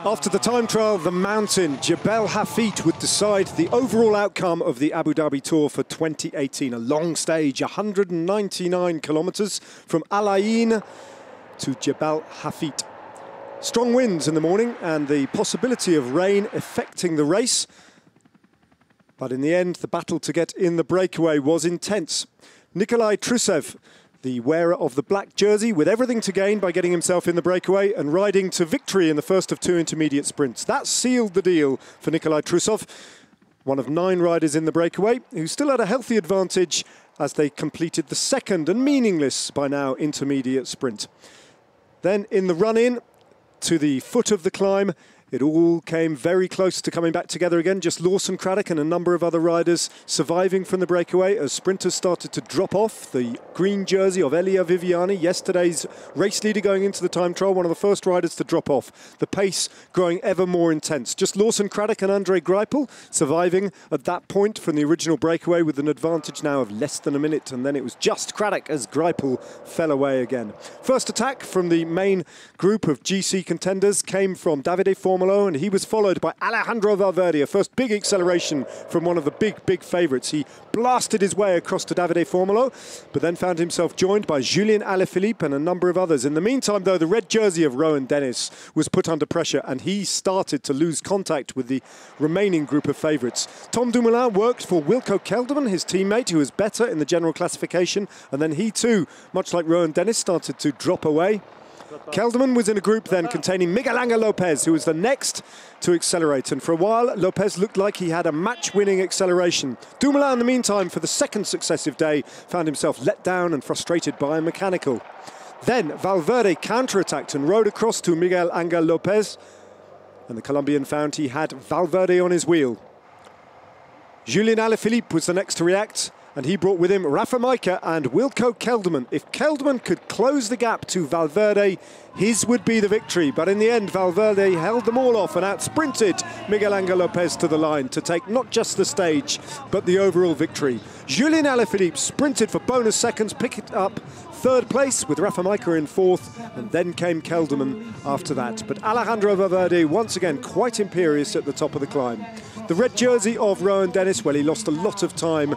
After the time trial, the mountain, Jebel Hafit, would decide the overall outcome of the Abu Dhabi Tour for 2018. A long stage, 199 kilometres from Al Ain to Jebel Hafit. Strong winds in the morning and the possibility of rain affecting the race. But in the end, the battle to get in the breakaway was intense. Nikolai Trussev, the wearer of the black jersey, with everything to gain by getting himself in the breakaway and riding to victory in the first of two intermediate sprints. That sealed the deal for Nikolai Trussev, one of 9 riders in the breakaway, who still had a healthy advantage as they completed the second and meaningless by now intermediate sprint. Then in the run-in to the foot of the climb, it all came very close to coming back together again. Just Lawson Craddock and a number of other riders surviving from the breakaway as sprinters started to drop off. The green jersey of Elia Viviani, yesterday's race leader going into the time trial, one of the first riders to drop off. The pace growing ever more intense. Just Lawson Craddock and Andre Greipel surviving at that point from the original breakaway with an advantage now of less than a minute. And then it was just Craddock as Greipel fell away again. First attack from the main group of GC contenders came from Davide Formolo, and he was followed by Alejandro Valverde, a first big acceleration from one of the big favourites. He blasted his way across to Davide Formolo, but then found himself joined by Julien Alaphilippe and a number of others. In the meantime, though, the red jersey of Rohan Dennis was put under pressure, and he started to lose contact with the remaining group of favourites. Tom Dumoulin worked for Wilco Kelderman, his teammate, who was better in the general classification, and then he too, much like Rohan Dennis, started to drop away. Kelderman was in a group then containing Miguel Angel Lopez, who was the next to accelerate. And for a while, Lopez looked like he had a match-winning acceleration. Dumoulin, in the meantime, for the second successive day, found himself let down and frustrated by a mechanical. Then Valverde counter-attacked and rode across to Miguel Angel Lopez. And the Colombian found he had Valverde on his wheel. Julien Alaphilippe was the next to react, and he brought with him Rafa Majka and Wilco Kelderman. If Kelderman could close the gap to Valverde, his would be the victory. But in the end, Valverde held them all off and out-sprinted Miguel Angel Lopez to the line to take not just the stage, but the overall victory. Julien Alaphilippe sprinted for bonus seconds, picked up third place with Rafa Majka in fourth, and then came Kelderman after that. But Alejandro Valverde, once again, quite imperious at the top of the climb. The red jersey of Rohan Dennis, well, he lost a lot of time,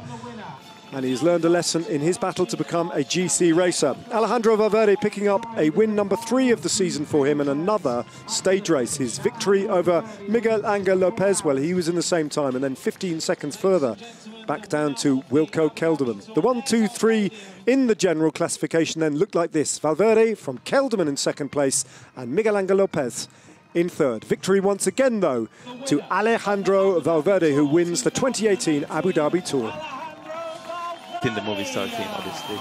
and he's learned a lesson in his battle to become a GC racer. Alejandro Valverde picking up a win number 3 of the season for him and another stage race. His victory over Miguel Angel Lopez, well, he was in the same time, and then 15 seconds further back down to Wilco Kelderman. The 1, 2, 3 in the general classification then looked like this. Valverde from Kelderman in second place and Miguel Angel Lopez in third. Victory once again, though, to Alejandro Valverde, who wins the 2018 Abu Dhabi Tour. In the Movistar team, obviously.